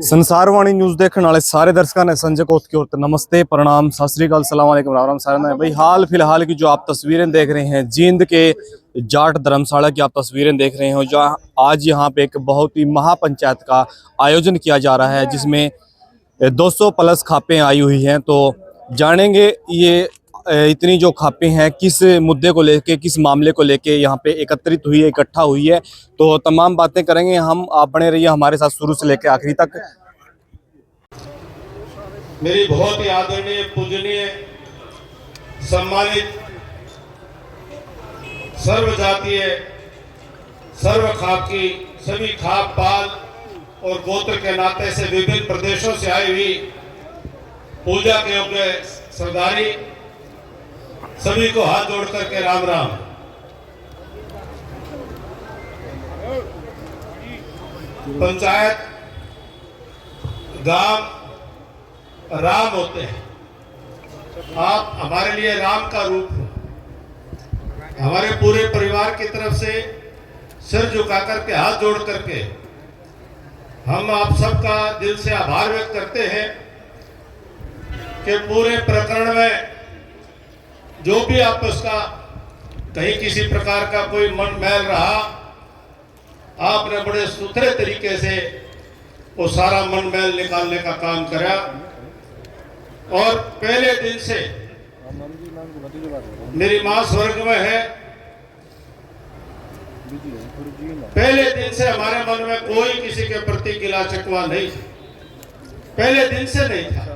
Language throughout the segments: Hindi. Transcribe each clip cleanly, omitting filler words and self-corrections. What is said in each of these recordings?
संसारवाणी न्यूज़ देखने वाले सारे दर्शकों ने संजय कोत की ओर से नमस्ते, प्रणाम, सत श्री अकाल, सलाम अलैकुम, राम राम सारे भाई। हाल फिलहाल की जो आप तस्वीरें देख रहे हैं, जींद के जाट धर्मशाला की आप तस्वीरें देख रहे हो, जहाँ आज यहाँ पे एक बहुत ही महापंचायत का आयोजन किया जा रहा है, जिसमें 200 प्लस खापें आई हुई हैं। तो जानेंगे ये इतनी जो खापें हैं किस मुद्दे को लेके, किस मामले को लेके यहाँ पे एकत्रित हुई है, इकट्ठा हुई है। तो तमाम बातें करेंगे हम, आप बने रहिए हमारे साथ शुरू से लेकर आखिरी तक। मेरी बहुत ही आदरणीय, पूजनीय, सम्मानित सर्व जातीय, सर्व खाप की सभी खाप पाल और गोत्र के नाते से विभिन्न प्रदेशों से आई हुई पूजा के योग्य सरदारी, सभी को हाथ जोड़ करके राम राम। पंचायत गांव राम होते हैं। आप हमारे लिए राम का रूप हो। हमारे पूरे परिवार की तरफ से सिर झुका करके, हाथ जोड़ करके हम आप सबका दिल से आभार व्यक्त करते हैं कि पूरे प्रकरण में जो भी आपस का कहीं किसी प्रकार का कोई मन मैल रहा, आपने बड़े सुथरे तरीके से वो सारा मन मैल निकालने का काम करा। और पहले दिन से मेरी मां स्वर्ग में है, पहले दिन से हमारे मन में कोई किसी के प्रति गिला शिकवा नहीं, पहले दिन से नहीं था।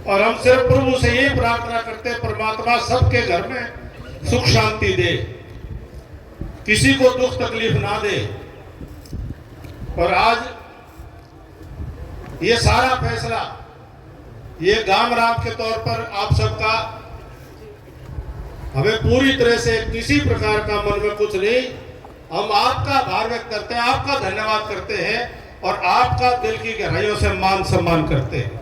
और हम सिर्फ प्रभु से यही प्रार्थना करते, परमात्मा सबके घर में सुख शांति दे, किसी को दुख तकलीफ ना दे। और आज ये सारा फैसला ये गांव राम के तौर पर आप सबका, हमें पूरी तरह से किसी प्रकार का मन में कुछ नहीं, हम आपका आभार व्यक्त करते हैं, आपका धन्यवाद करते हैं और आपका दिल की गहराइयों से मान सम्मान करते हैं।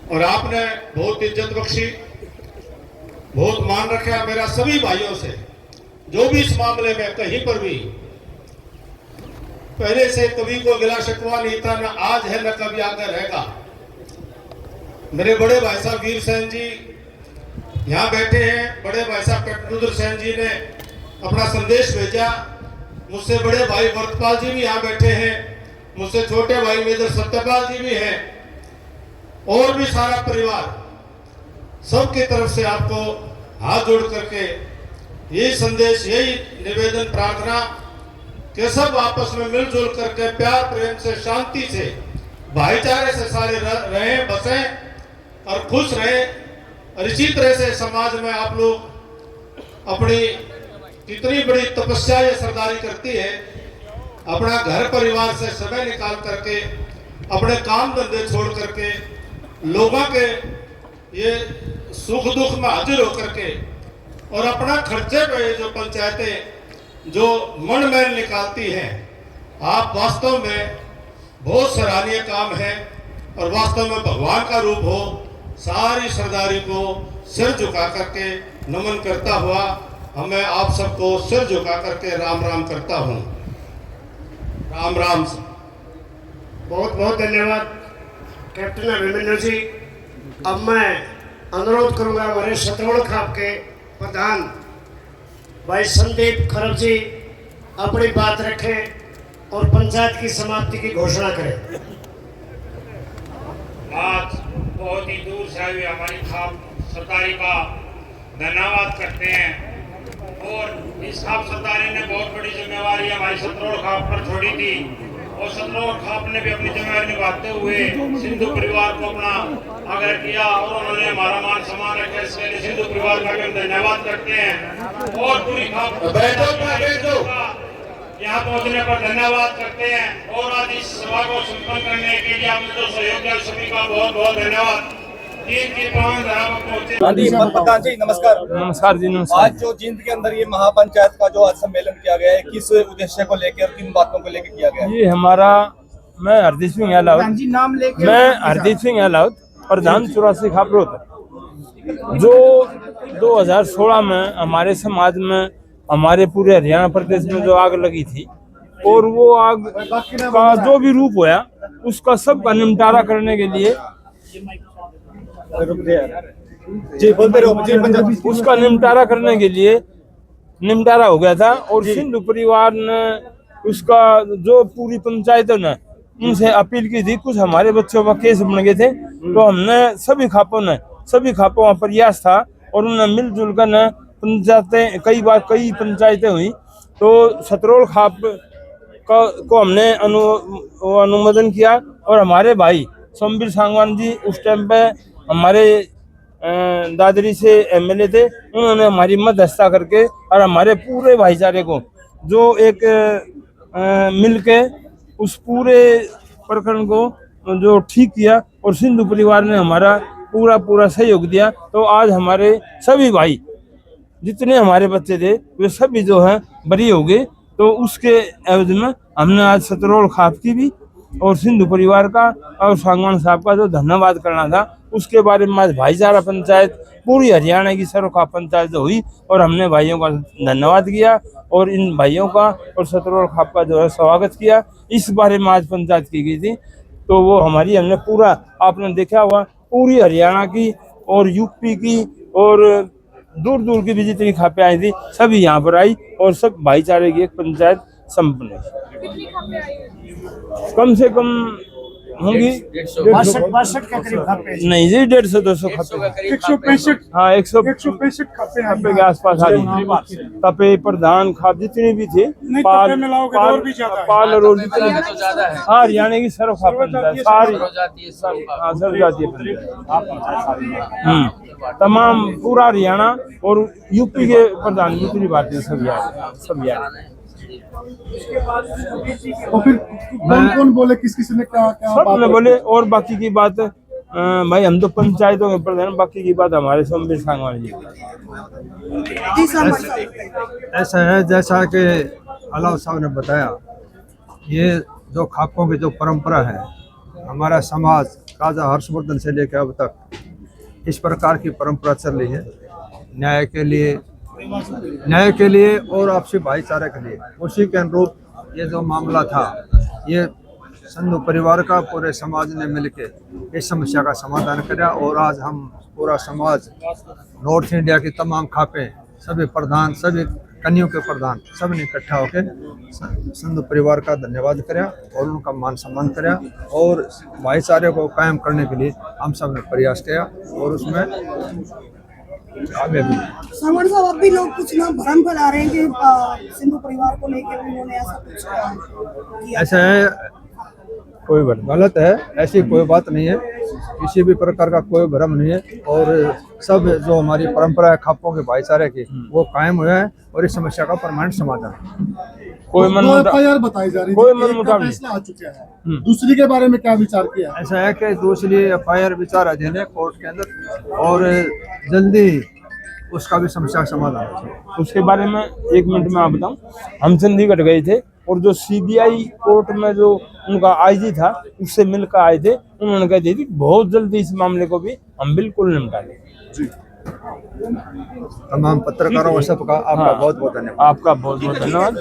और आपने बहुत इज्जत बख्शी, बहुत मान रखा मेरा सभी भाइयों से, जो भी इस मामले में कहीं पर भी पहले से कभी को गिला शिकवा नहीं था, न आज है न कभी आगे रहेगा। मेरे बड़े भाई साहब वीर सेन जी यहाँ बैठे हैं, बड़े भाई साहब रुद्र सेन जी ने अपना संदेश भेजा, मुझसे बड़े भाई वर्तपाल जी भी यहाँ बैठे हैं, मुझसे छोटे भाई मेजर सत्यपाल जी भी हैं, और भी सारा परिवार, सबकी तरफ से आपको हाथ जोड़ करके यही संदेश, यही निवेदन, प्रार्थना कि सब आपस में मिलजुल करके प्यार प्रेम से, शांति से, भाईचारे से सारे रहें, बसें और खुश रहें। और इसी तरह से समाज में आप लोग अपनी कितनी बड़ी तपस्या ये सरदारी करती है, अपना घर परिवार से समय निकाल करके, अपने काम धंधे छोड़ करके, लोगों के ये सुख दुख में हाजिर होकर के और अपना खर्चे पे जो पंचायतें जो मन मैल निकालती हैं, आप वास्तव में बहुत सराहनीय काम है और वास्तव में भगवान का रूप हो। सारी सरदारी को सिर झुका करके नमन करता हुआ हमें आप सबको सिर झुका करके राम राम करता हूँ। राम राम। बहुत बहुत धन्यवाद कैप्टन अभिमन्यु जी। अब मैं अनुरोध करूंगा हमारे शतरोड़ खाप के प्रधान भाई संदीप खरब जी अपनी बात रखें और पंचायत की समाप्ति की घोषणा करें। आज बहुत ही दूर से आई हुई हमारी खाप सरदारी का धन्यवाद करते हैं। और इस खाप सरदारी ने बहुत बड़ी जिम्मेवारी हमारी शतरोड़ खाप पर छोड़ी थी और शतरोड़ खाप ने भी अपनी जिम्मेवारी निभाते हुए सिंधु परिवार को अपना आग्रह किया और उन्होंने हमारा मान सम्मान रखा। इसके लिए सिंधु परिवार का भी हम धन्यवाद करते हैं और पूरी खाप यहाँ पहुँचने पर धन्यवाद करते हैं। और आज इस सभा को संपन्न करने के लिए आपने जो सहयोग दिया सभी का बहुत बहुत धन्यवाद। जींद की पावन धरा पर पहुंचे। प्रधान जी नमस्कार। नमस्कार जी, नमस्कार। आज जो जींद के अंदर ये महापंचायत का जो आज सम्मेलन किया गया है, किस उद्देश्य को लेकर और किन बातों को लेकर किया गया है? ये हमारा, मैं हरदीप सिंह यादव, मैं हरदीप सिंह यादव, प्रधान 84 खापरोत, जो 2016 में हमारे समाज में, हमारे पूरे हरियाणा प्रदेश में जो आग लगी थी, और वो आग का जो भी रूप होया उसका सब का निपटारा करने के लिए उसका निपटारा करने के लिए निपटारा हो गया था। और सिंधु परिवार ने उसका जो पूरी पंचायतों ने उनसे अपील की थी, कुछ हमारे बच्चों का केस बन गए थे, तो हमने सभी खापों का प्रयास था और उन्होंने मिलजुल कर न पंचायतें कई पंचायतें हुई, तो सतरोल खाप को हमने अनुमोदन किया। और हमारे भाई सोमवीर सांगवान जी उस टाइम पे हमारे दादरी से एमएलए थे, उन्होंने हमारी मध्यस्थता करके और हमारे पूरे भाईचारे को जो एक मिलके उस पूरे प्रकरण को जो ठीक किया और सिंधु परिवार ने हमारा पूरा सहयोग दिया। तो आज हमारे सभी भाई जितने हमारे बच्चे थे वे सभी जो हैं बरी हो गए। तो उसके एवज में हमने आज सतरोल खाप की भी और सिंधु परिवार का और सांगवान साहब का जो धन्यवाद करना था उसके बारे में आज भाईचारा पंचायत पूरी हरियाणा की सर्वखाप पंचायत जो हुई और हमने भाइयों का धन्यवाद किया और इन भाइयों का और सतरोल खाप का जो है स्वागत किया। इस बारे में आज पंचायत की गई थी, तो वो हमारी हमने पूरा आपने देखा हुआ पूरी हरियाणा की और यूपी की और दूर की भी जितनी खापें आई थी सभी यहाँ पर आई और सब भाईचारे की एक पंचायत संपन्न है। कम से कम होंगी 62 के करीब खापे। नहीं जी 150-200 खापे 165 हाँ 165 खापे के आसपास आ रही तपे प्रधान खाप जितनी भी थी पाल और जितनी हाँ हरियाणा की सर्व खाप पंचायत सारी हाँ सर्व जातीय पंचायत तमाम पूरा हरियाणा और यूपी के प्रधानमंत्री भारतीय सभी आए। और फिर कौन बोले किस ने क्या सब ने बोले और बाकी की बात भाई हम तो पंचायतों के प्रधान, बाकी की बात हमारे सोमवीर सांगवान जी। ऐसा है जैसा कि अलाव साहब ने बताया, ये जो खापों की जो परंपरा है हमारा समाज राजा हर्षवर्धन से लेकर अब तक इस प्रकार की परंपरा चल रही है, न्याय के लिए और आपसी भाईचारे के लिए। उसी के अनुरूप ये जो मामला था ये सिंधु परिवार का पूरे समाज ने मिलकर इस समस्या का समाधान किया और आज हम पूरा समाज नॉर्थ इंडिया की तमाम खापें सभी प्रधान सभी कन्याओं के प्रधान सब ने इकट्ठा होकर सिंधु परिवार का धन्यवाद करा और उनका मान सम्मान करा और भाईचारे को कायम करने के लिए हम सब ने प्रयास किया और उसमें सांगवान साहब अब भी लोग कुछ ना भ्रम फैला रहे हैं कि सिंधु परिवार को लेकर उन्होंने ऐसा कुछ किया। ऐसा है कोई गलत है, ऐसी कोई बात नहीं है, किसी भी प्रकार का कोई भ्रम नहीं है और सब जो हमारी परंपरा है खापों के भाईचारे की वो कायम हुआ है और इस समस्या का परमानेंट समाधान। कोई एफआईआर बताई जा रही है, फैसला आ चुका है, दूसरी के बारे में क्या विचार किया? ऐसा है कि दूसरी एफआईआर विचाराधीन है कोर्ट के अंदर और जल्दी उसका भी समस्या समाधान है। उसके बारे में 1 मिनट में आप बताऊं, हम चंडीगढ़ गए थे और जो सीबीआई कोर्ट में जो उनका आईजी था उससे मिलकर आए थे, उन्होंने कह दी थी बहुत जल्दी इस मामले को भी हम बिल्कुल निपटा देंगे। तमाम पत्रकारों और सबका आपका बहुत बहुत धन्यवाद। आपका बहुत बहुत धन्यवाद।